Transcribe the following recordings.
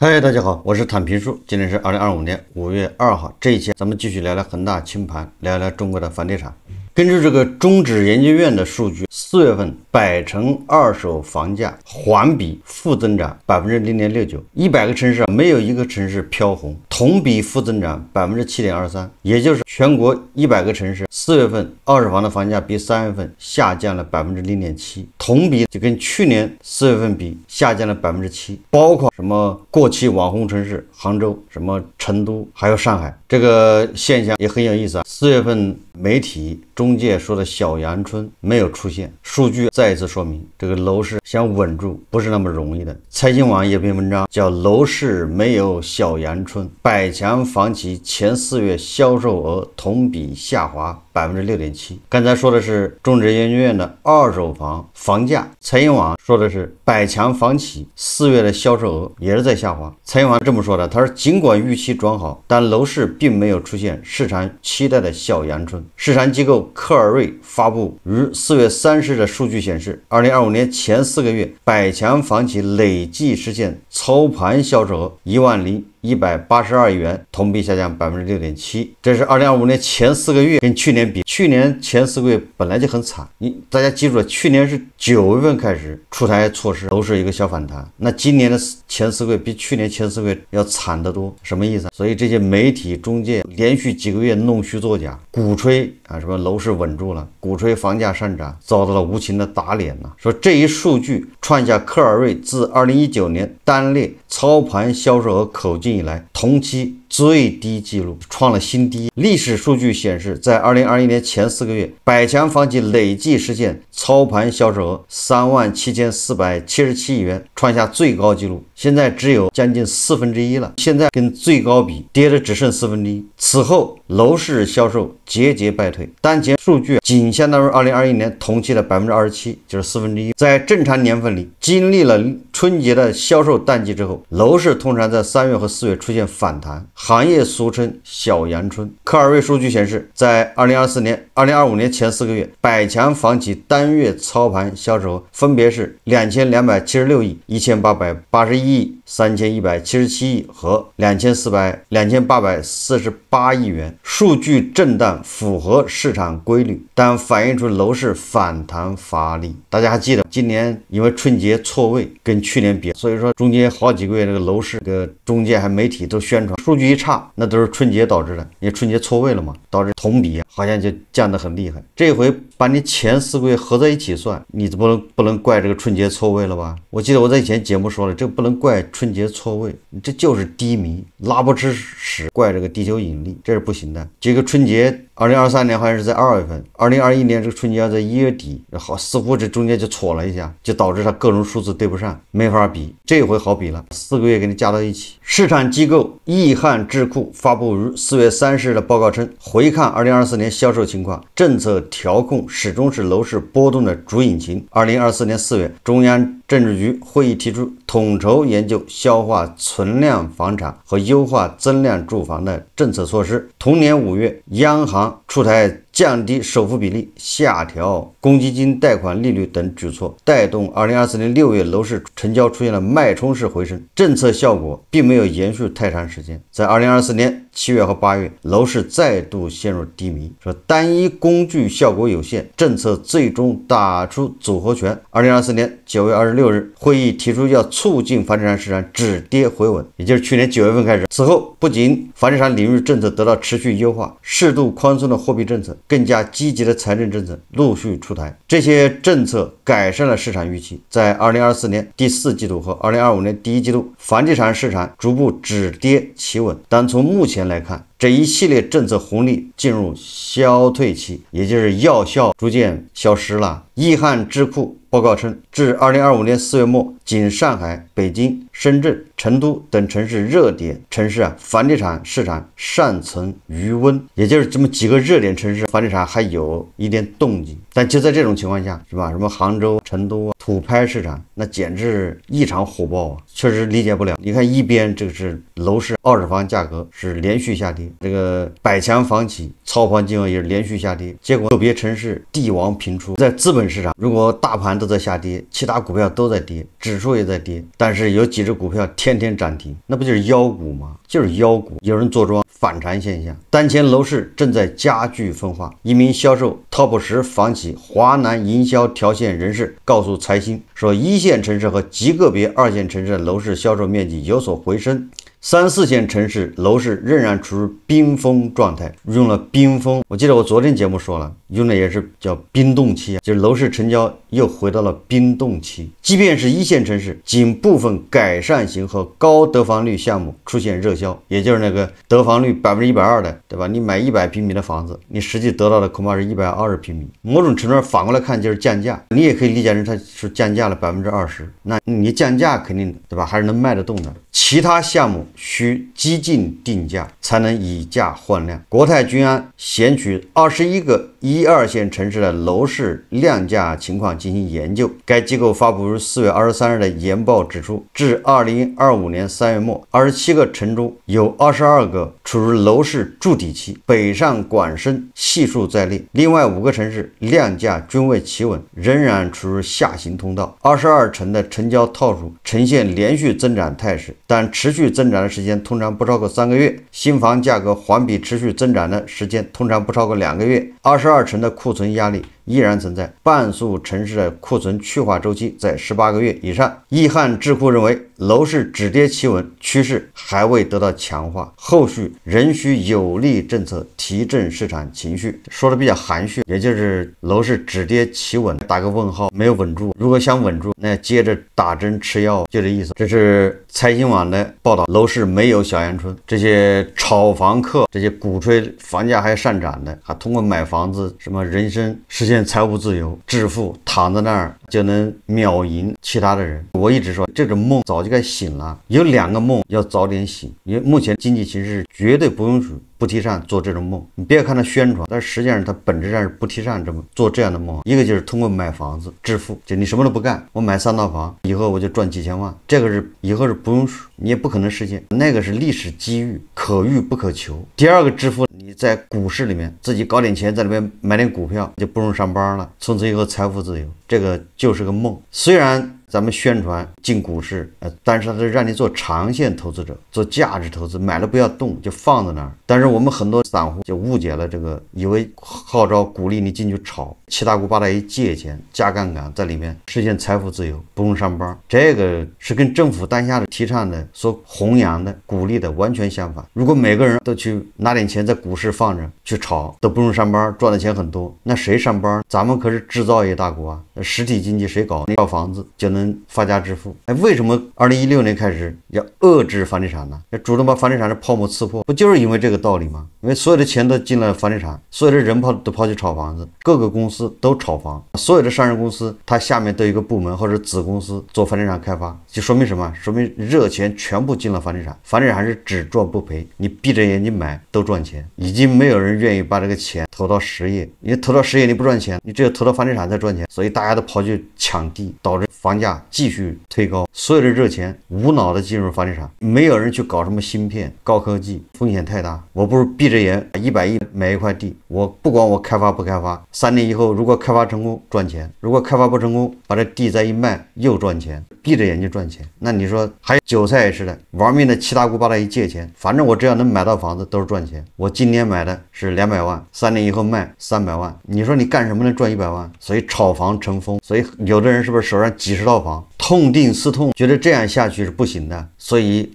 嗨，大家好，我是坦平叔，今天是2025年5月2号。这一期咱们继续聊聊恒大清盘，聊聊中国的房地产。根据这个中指研究院的数据，4月份百城二手房价环比负增长0.69%，100个城市没有一个城市飘红，同比负增长7.23%，也就是全国100个城市4月份二手房的房价比3月份下降了0.7%，同比就跟去年4月份比下降了7%，包括什么过气网红城市杭州、什么成都，还有上海。这个现象也很有意思啊。4月份媒体中介说的小阳春没有出现，数据再一次说明这个楼市想稳住不是那么容易的。财经网有篇文章叫楼市没有小阳春，百强房企前4月销售额同比下滑6.7%。刚才说的是中指研究院的二手房价，财经网说的是百强房企4月的销售额也是在下滑。财经网这么说的，他说尽管预期转好，但楼市并没有出现市场期待的小阳春。市场机构克尔瑞发布于4月30日的数据显示，2025年前4个月百强房企累计实现操盘销售额10182亿元，同比下降6.7%。这是2025年前4个月，跟去年比，去年前4个月本来就很惨。大家记住了，去年是9月份开始出台措施，都是一个小反弹。那今年的前4个月比去年前4个月要惨得多，什么意思？所以这些媒体中介连续几个月弄虚作假，鼓吹什么楼市稳住了，鼓吹房价上涨，遭到了无情的打脸呢。说这一数据创下克尔瑞自2019年单列操盘销售额口径以来同期最低纪录，创了新低。历史数据显示，在2021年前4个月，百强房企累计实现操盘销售额37477亿元，创下最高纪录。现在只有将近1/4了，现在跟最高比跌的只剩1/4。此后楼市销售节节败退，当前数据仅相当于2021年同期的27%，就是1/4。在正常年份里，经历了春节的销售淡季之后，楼市通常在3月和4月出现反弹，行业俗称小阳春。克尔瑞数据显示，在2025年前4个月，百强房企单月操盘销售额分别是2276亿、1881亿、3177亿和2848亿元。数据震荡符合市场规律，但反映出楼市反弹乏力。大家还记得今年因为春节错位跟去年比，所以说中间好几个月这个楼市的中介还媒体都宣传数据一差，那都是春节导致的，因为春节错位了嘛，导致同比好像就降得很厉害。这回把你前4个月合在一起算，你不能怪这个春节错位了吧？我记得我在以前节目说了，这不能怪春节错位，这就是低迷，拉不吃屎怪这个地球引力，这是不行的。这个春节2023年好像是在2月份，2021年这个春节要在1月底，好，似乎这中间就错了一下，就导致它各种数字对不上，没法比。这回好比了，4个月给你加到一起。市场机构易汉智库发布于4月30日的报告称，回看2024年销售情况，政策调控始终是楼市波动的主引擎。2024年4月，中央政治局会议提出统筹研究消化存量房产和优化增量住房的政策措施。同年5月，央行出台降低首付比例、下调公积金贷款利率等举措，带动2024年6月楼市成交出现了脉冲式回升。政策效果并没有延续太长时间，在2024年7月和8月，楼市再度陷入低迷。说单一工具效果有限，政策最终打出组合拳。2024年9月26日，会议提出要促进房地产市场止跌回稳，也就是去年9月份开始。此后，不仅房地产领域政策得到持续优化，适度宽松的货币政策、更加积极的财政政策陆续出台，这些政策改善了市场预期。在2024年第4季度和2025年第1季度，房地产市场逐步止跌企稳。但从目前来看，这一系列政策红利进入消退期，也就是药效逐渐消失了。易汉智库报告称，至2025年4月末，仅上海、北京、深圳、成都等城市热点城市房地产市场尚存余温，也就是这么几个热点城市，房地产还有一点动静。但就在这种情况下，是吧？什么杭州、成都土拍市场，那简直异常火爆啊！确实理解不了。你看一边这个是楼市二手房价格是连续下跌，这个百强房企操盘金额也是连续下跌，结果个别城市帝王频出。在资本市场，如果大盘都在下跌，其他股票都在跌，指数也在跌，但是有几几只股票天天涨停，那不就是妖股吗？就是妖股，有人坐庄反常现象。当前楼市正在加剧分化。一名销售 TOP10 房企华南营销条线人士告诉财新说，一线城市和极个别二线城市的楼市销售面积有所回升。3、4线城市楼市仍然处于冰封状态，用了冰封，我记得我昨天节目说了，用的也是叫冰冻期，就是楼市成交又回到了冰冻期。即便是一线城市，仅部分改善型和高得房率项目出现热销，也就是那个得房率120%的，对吧？你买100平米的房子，你实际得到的恐怕是120平米。某种程度上反过来看就是降价，你也可以理解成它是降价了20%，那你降价肯定对吧，还是能卖得动的。其他项目需激进定价才能以价换量。国泰君安选取21个1、2线城市的楼市量价情况进行研究。该机构发布于4月23日的研报指出，至2025年3月末，27个城中有22个处于楼市筑底期，北上广深悉数在列。另外5个城市量价均未企稳，仍然处于下行通道。22城的成交套数呈现连续增长态势，但持续增长的时间通常不超过3个月，新房价格环比持续增长的时间通常不超过2个月。22城的库存压力依然存在，半数城市的库存去化周期在18个月以上。易汉智库认为，楼市止跌企稳趋势还未得到强化，后续仍需有力政策提振市场情绪。说的比较含蓄，也就是楼市止跌企稳，打个问号，没有稳住。如果想稳住，那接着打针吃药，就这意思。这是财新网的报道，楼市没有小阳春。这些炒房客，这些鼓吹房价还上涨的，还通过买房子什么人生实现财务自由致富，躺在那儿就能秒赢其他的人。我一直说这种梦早就该醒了，有2个梦要早点醒，因为目前经济形势绝对不允许不提倡做这种梦。你别看它宣传，但实际上它本质上是不提倡做这样的梦。一个就是通过买房子致富，就你什么都不干，我买3套房，以后我就赚几千万，这个是以后是不允许，你也不可能实现，那个是历史机遇，可遇不可求。第2个致富，你在股市里面自己搞点钱，在里面买点股票，就不用上班了，从此以后财富自由，这个就是个梦。虽然咱们宣传进股市，但是它是让你做长线投资者，做价值投资，买了不要动，就放在那儿。但是我们很多散户就误解了这个，以为号召鼓励你进去炒，七大姑八大姨借钱加杠杆，在里面实现财富自由，不用上班。这个是跟政府当下的提倡的、所弘扬的、鼓励的完全相反。如果每个人都去拿点钱在股市放着去炒，都不用上班，赚的钱很多，那谁上班？咱们可是制造业大国啊，实体经济谁搞？你造房子就能发家致富。为什么2016年开始要遏制房地产呢？要主动把房地产的泡沫刺破，不就是因为这个道理吗？因为所有的钱都进了房地产，所有的人都跑去炒房子，各个公司都炒房，所有的上市公司它下面都有一个部门或者子公司做房地产开发，就说明什么？说明热钱全部进了房地产，房地产是只赚不赔，你闭着眼睛买都赚钱，已经没有人愿意把这个钱投到实业，因为投到实业你不赚钱，你只有投到房地产才赚钱，所以大家都跑去抢地，导致房价继续推高，所有的热钱无脑的进入房地产，没有人去搞什么芯片、高科技，风险太大。我不如闭着眼100亿买一块地，我不管我开发不开发，3年以后如果开发成功赚钱，如果开发不成功，把这地再一卖又赚钱，闭着眼睛赚钱。那你说还有韭菜也是的，玩命的七大姑八大姨借钱，反正我只要能买到房子都是赚钱。我今年买的是200万，3年以后卖300万，你说你干什么能赚100万？所以炒房成风，所以有的人是不是手上几十套房，痛定思痛，觉得这样下去是不行的，所以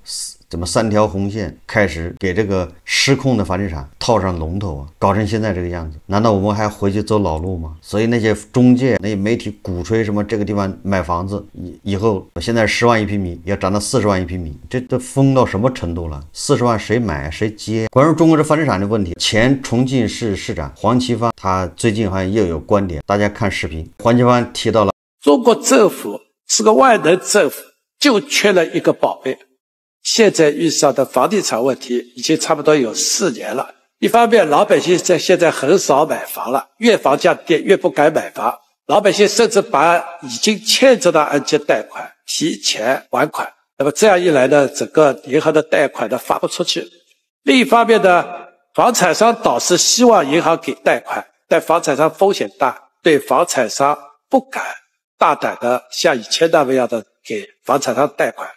怎么3条红线开始给这个失控的房地产套上龙头啊，搞成现在这个样子，难道我们还回去走老路吗？所以那些中介、那些媒体鼓吹什么这个地方买房子以后现在10万一平米要涨到40万一平米，这都疯到什么程度了？40万谁买谁接？关于中国这房地产的问题，前重庆市市长黄奇帆他最近好像又有观点，大家看视频，黄奇帆提到了中国政府是个万能政府，就缺了一个宝贝。现在遇上的房地产问题已经差不多有4年了。一方面老百姓现在很少买房了，越房价跌越不敢买房，老百姓甚至把已经欠着的按揭贷款提前还款，那么这样一来呢，整个银行的贷款呢发不出去。另一方面呢，房产商倒是希望银行给贷款，但房产商风险大，对房产商不敢大胆的像以前那么样的给房产商贷款。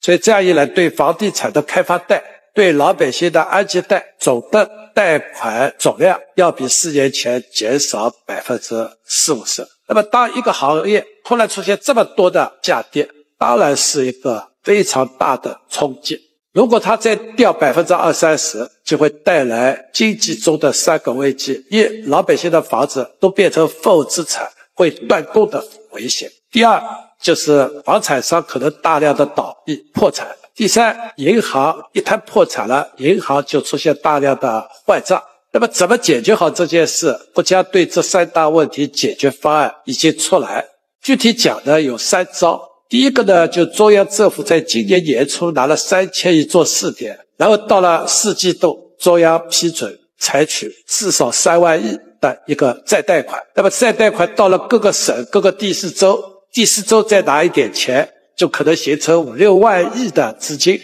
所以这样一来，对房地产的开发贷、对老百姓的按揭贷总的贷款总量要比4年前减少40-50%。那么当一个行业突然出现这么多的下跌，当然是一个非常大的冲击。如果它再掉20-30%，就会带来经济中的3个危机：一、老百姓的房子都变成负资产，会断供的危险；第二，就是房产商可能大量的倒闭破产；第三，银行一旦破产了，银行就出现大量的坏账。那么怎么解决好这件事？国家对这3大问题解决方案已经出来，具体讲呢有3招。第一个呢，就中央政府在今年年初拿了3000亿做试点，然后到了4季度，中央批准采取至少3万亿的一个再贷款。那么再贷款到了各个省、各个地市州，第4州再拿一点钱，就可能形成5-6万亿的资金，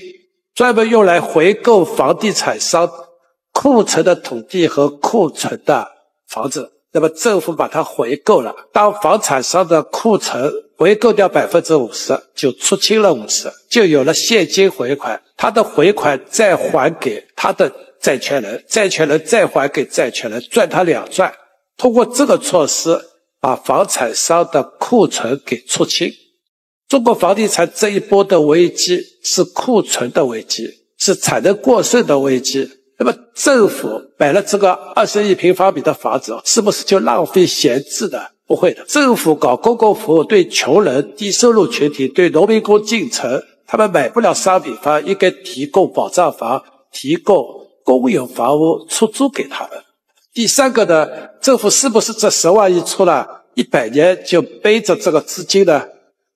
专门用来回购房地产商库存的土地和库存的房子。那么政府把它回购了，当房产商的库存回购掉50%，就出清了50%，就有了现金回款，他的回款再还给他的债权人，债权人再还给债权人，赚他2赚。通过这个措施，把房产商的库存给出清。中国房地产这一波的危机是库存的危机，是产能过剩的危机。那么政府买了这个20亿平方米的房子，是不是就浪费闲置的？不会的。政府搞公共服务，对穷人、低收入群体、对农民工进城，他们买不了商品房，应该提供保障房，提供公有房屋出租给他们。第三个呢，政府是不是这10万亿出了100年就背着这个资金呢？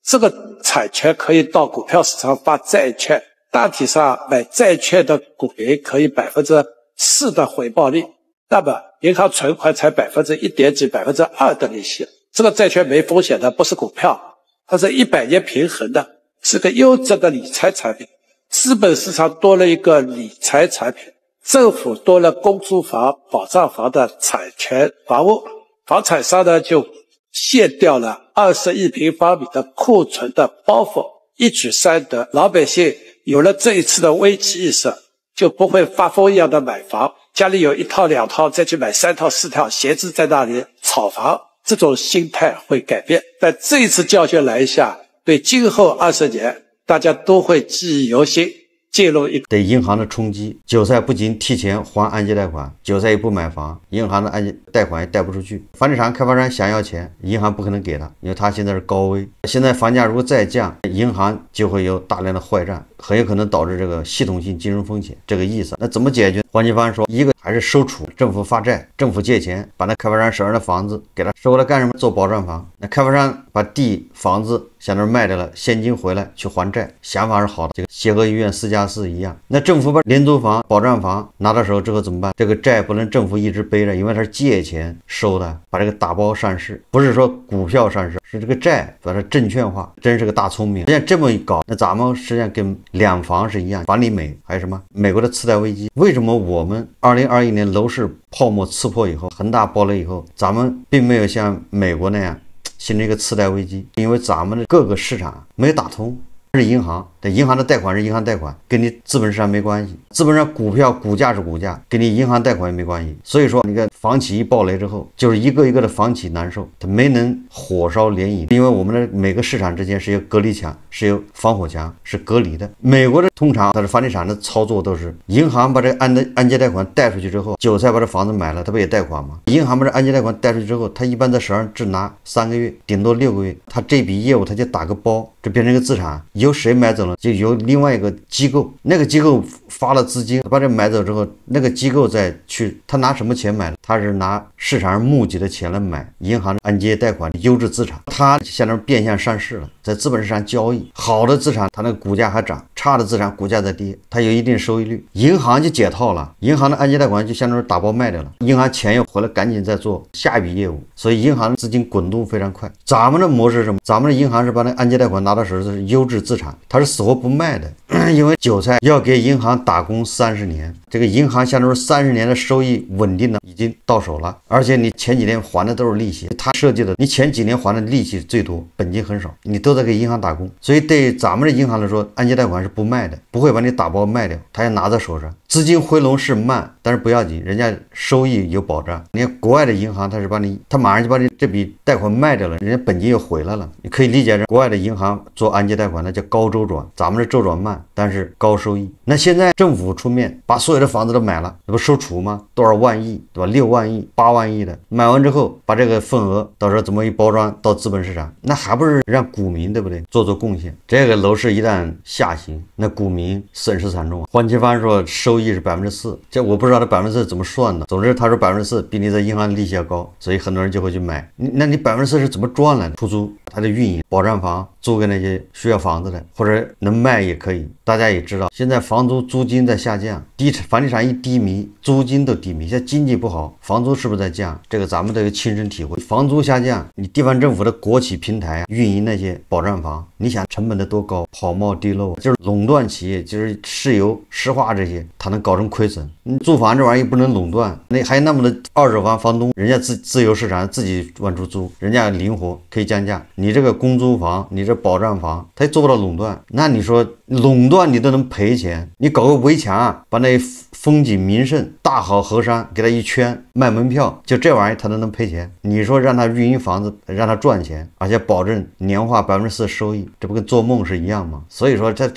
这个产权可以到股票市场发债券，大体上买债券的股民可以4%的回报率，那么银行存款才1.几、2%的利息。这个债券没风险的，不是股票，它是100年平衡的，是个优质的理财产品。资本市场多了一个理财产品，政府多了公租房、保障房的产权房屋，房产商呢就卸掉了20亿平方米的库存的包袱，一举3得。老百姓有了这一次的危机意识，就不会发疯一样的买房，家里有1套2套再去买3套4套，闲置在那里炒房，这种心态会改变。但这一次教训来一下，对今后20年大家都会记忆犹新，进入一个对银行的冲击。韭菜不仅提前还按揭贷款，韭菜也不买房，银行的按揭贷款也贷不出去。房地产开发商想要钱，银行不可能给他，因为他现在是高危。现在房价如果再降，银行就会有大量的坏账，很有可能导致这个系统性金融风险，这个意思。那怎么解决？黄奇帆说，一个还是收储，政府发债，政府借钱，把那开发商手上的房子给他收过来干什么？做保障房。那开发商把地房子向那儿卖掉了，现金回来去还债，想法是好的。这个协和医院4+4一样。那政府把廉租房、保障房拿到手之后怎么办？这个债不能政府一直背着，因为它是借钱收的，把这个打包上市，不是说股票上市，是这个债把它证券化，真是个大聪明。实际上这么一搞，那咱们实际上跟两房是一样，房利美还有什么美国的次贷危机。为什么我们2021年楼市泡沫刺破以后，恒大爆雷以后，咱们并没有像美国那样形成一个次贷危机？因为咱们的各个市场没有打通，是银行，对，银行的贷款是银行贷款，跟你资本市场没关系。资本上股票股价是股价，跟你银行贷款也没关系。所以说，你看房企一爆雷之后，就是一个一个的房企难受，它没能火烧连营，因为我们的每个市场之间是有隔离墙，是有防火墙，是隔离的。美国的通常它的房地产的操作都是银行把这个按揭贷款贷出去之后，韭菜把这房子买了，他不也贷款吗？银行把这按揭贷款贷出去之后，他一般在手上只拿3个月，顶多6个月，他这笔业务他就打个包，这变成一个资产，由谁买走了？就由另外一个机构，那个机构发了资金把这买走之后，那个机构再去，他拿什么钱买？他是拿市场上募集的钱来买银行的按揭贷款优质资产，他相当于变相上市了，在资本市场交易，好的资产它那个股价还涨，差的资产股价在跌，它有一定收益率，银行就解套了，银行的按揭贷款就相当于打包卖掉了，银行钱又回来赶紧再做下一笔业务，所以银行的资金滚动非常快。咱们的模式是什么？咱们的银行是把那按揭贷款拿到手是优质资产，它是死活不卖的，因为韭菜要给银行打工30年，这个银行相当于30年的收益稳定了，已经到手了，而且你前几年还的都是利息，他设计的你前几年还的利息最多，本金很少，你都在给银行打工，所以对咱们的银行来说，按揭贷款是不卖的，不会把你打包卖掉，他要拿在手上。资金回笼是慢，但是不要紧，人家收益有保障。你看国外的银行，他马上就把你这笔贷款卖掉了，人家本金又回来了。你可以理解成国外的银行做按揭贷款，那叫高周转，咱们的周转慢，但是高收益。那现在政府出面把所有的房子都买了，那不收储吗？多少万亿，对吧？6万亿、8万亿的买完之后，把这个份额到时候怎么一包装到资本市场，那还不是让股民，对不对？做贡献。这个楼市一旦下行，那股民损失惨重。黄奇帆说收益是4%，这我不知道他4%怎么算的。总之他说4%比你在银行利息要高，所以很多人就会去买。那你4%是怎么赚来的？出租，它的运营，保障房租给那些需要房子的，或者能卖也可以。大家也知道，现在房租租金在下降，房地产一低迷，租金都低迷。现在经济不好，房租是不是在降？这个咱们都有亲身体会。房租下降，你地方政府的国企平台运营那些保障房，你想成本得多高？跑冒滴漏，就是垄断企业，就是石油、石化这些，它能搞成亏损。你住房这玩意儿不能垄断，那还有那么多二手房房东，人家自由市场自己往出租，人家灵活可以降价。你这个公租房，你这保障房，他也做不到垄断。那你说垄断你都能赔钱，你搞个围墙，把那风景名胜、大好河山给他一圈，卖门票，就这玩意儿他都能赔钱。你说让他运营房子，让他赚钱，而且保证年化4%收益，这不跟做梦是一样吗？所以说他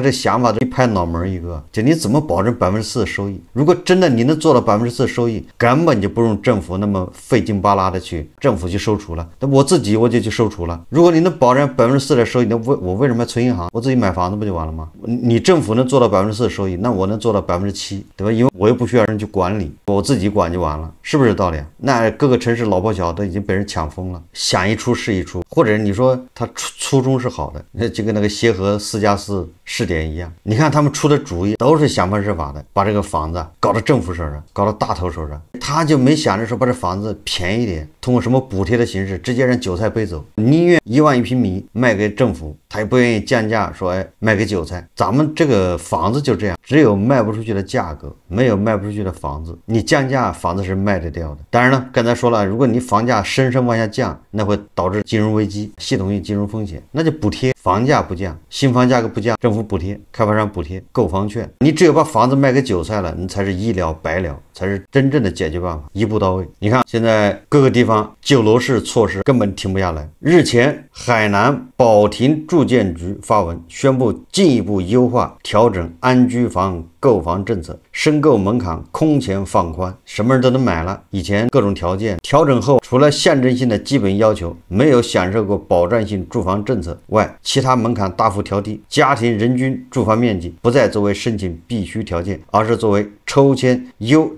这想法一拍脑门一个，就你怎么保证4%收益？如果真的你能做到4%收益，根本就不用政府那么费劲巴拉的去政府去收储了，那我自己我就去收储了。如果你能保证4%的收益，那我为什么要存银行？我自己买房子不就完了吗？你政府能做到4%收益，那我能做到7%，对吧？因为我又不需要人去管理，我自己管就完了，是不是道理？那各个城市老破小都已经被人抢疯了，想一出是一出。或者你说他初衷是好的，就跟那个协和4+4试点一样，你看他们出的主意都是想方设法的把这个房子搞到政府手上，搞到大头手上，他就没想着说把这房子便宜点，通过什么补贴的形式直接让韭菜背走，宁愿1万1平米卖给政府，他也不愿意降价说卖给韭菜。咱们这个房子就这样，只有卖不出去的价格，没有卖不出去的房子。你降价，房子是卖得掉的。当然了，刚才说了，如果你房价深深往下降，那会导致金融危机、系统性金融风险，那就补贴，房价不降，新房价格不降，政府补贴，开发商补贴，购房券。你只有把房子卖给韭菜了，你才是一了百了，才是真正的解决办法，一步到位。你看现在各个地方救楼市措施根本停不下来。日前，海南保庭住建局发文宣布进一步优化调整安居房购房政策，申购门槛空前放宽，什么人都能买了。以前各种条件调整后，除了象征性的基本要求没有享受过保障性住房政策外，其他门槛大幅调低，家庭人均住房面积不再作为申请必须条件，而是作为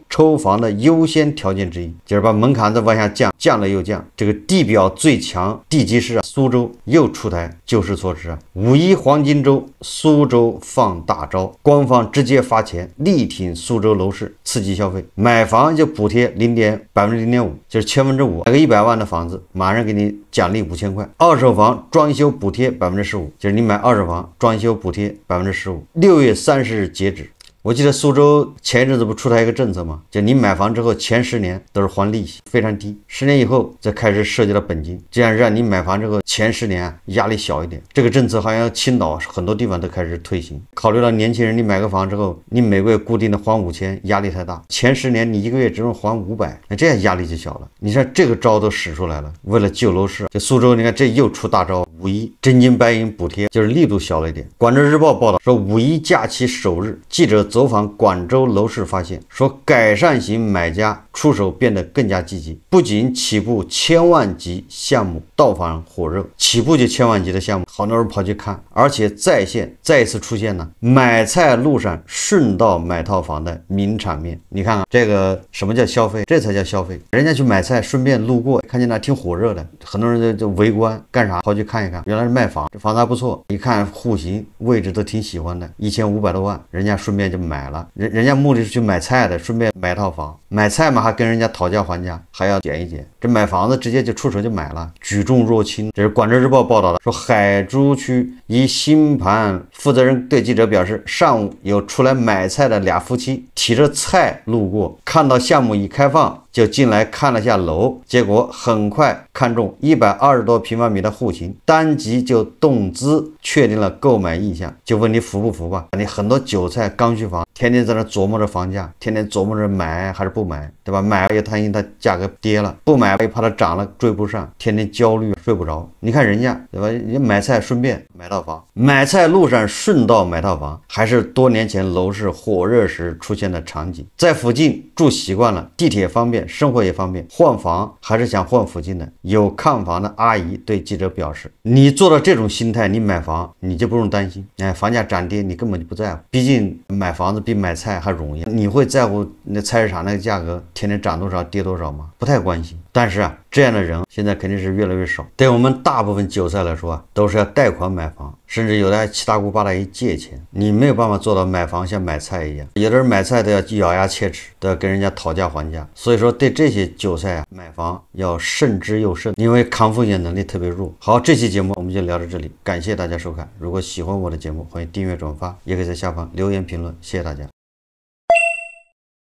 抽房的优先条件之一，就是把门槛再往下降，降了又降。这个地表最强地级市苏州又出台救市措施5·1黄金周，苏州放大招，官方直接发钱力挺苏州楼市，刺激消费。买房就补贴0.5%，就是5%，买个100万的房子，马上给你奖励5000块。二手房装修补贴15%，就是你买二手房装修补贴15%，6月30日截止。我记得苏州前一阵子不出台一个政策吗？就你买房之后前10年都是还利息，非常低，10年以后再开始涉及到本金，这样让你买房之后前10年压力小一点。这个政策好像青岛很多地方都开始推行。考虑到年轻人，你买个房之后，你每个月固定的还5000，压力太大，前10年你一个月只能还500，那这样压力就小了。你看这个招都使出来了，为了救楼市，这苏州你看这又出大招，5·1真金白银补贴，就是力度小了一点。广州日报报道说，5·1假期首日，记者走访广州楼市发现，说改善型买家出手变得更加积极，不仅起步千万级项目到访火热，起步就千万级的项目，好多人跑去看，而且再一次出现了买菜路上顺道买套房的名场面。你看看这个什么叫消费？这才叫消费。人家去买菜顺便路过，看见那挺火热的，很多人就围观，干啥？跑去看一看，原来是卖房，这房子还不错，一看户型位置都挺喜欢的，1500多万，人家顺便就买了。人家目的是去买菜的，顺便买套房。买菜嘛还跟人家讨价还价，还要减一减。这买房子直接就出手就买了，举重若轻。这是广州日报报道的，说海珠区一新盘负责人对记者表示，上午有出来买菜的俩夫妻提着菜路过，看到项目已开放，就进来看了下楼，结果很快看中120多平方米的户型，当即就动资确定了购买意向。就问你服不服吧？你很多韭菜刚需房，天天在那琢磨着房价，天天琢磨着买还是不买，对吧？买也担心它价格跌了，不买也怕它涨了追不上，天天焦虑睡不着。你看人家，对吧？人家买菜顺便买套房，买菜路上顺道买套房，还是多年前楼市火热时出现的场景。在附近住习惯了，地铁方便，生活也方便，换房还是想换附近的。有看房的阿姨对记者表示，你做到这种心态，你买房你就不用担心，房价涨跌你根本就不在乎，毕竟买房子比买菜还容易。你会在乎那菜市场那个价格天天涨多少跌多少吗？不太关心。但是这样的人现在肯定是越来越少。对我们大部分韭菜来说都是要贷款买房，甚至有的还七大姑八大姨借钱，你没有办法做到买房像买菜一样。有的人买菜都要咬牙切齿，都要跟人家讨价还价。所以说对这些韭菜买房要慎之又慎，因为抗风险能力特别弱。好，这期节目我们就聊到这里，感谢大家收看。如果喜欢我的节目，欢迎订阅转发，也可以在下方留言评论，谢谢大家。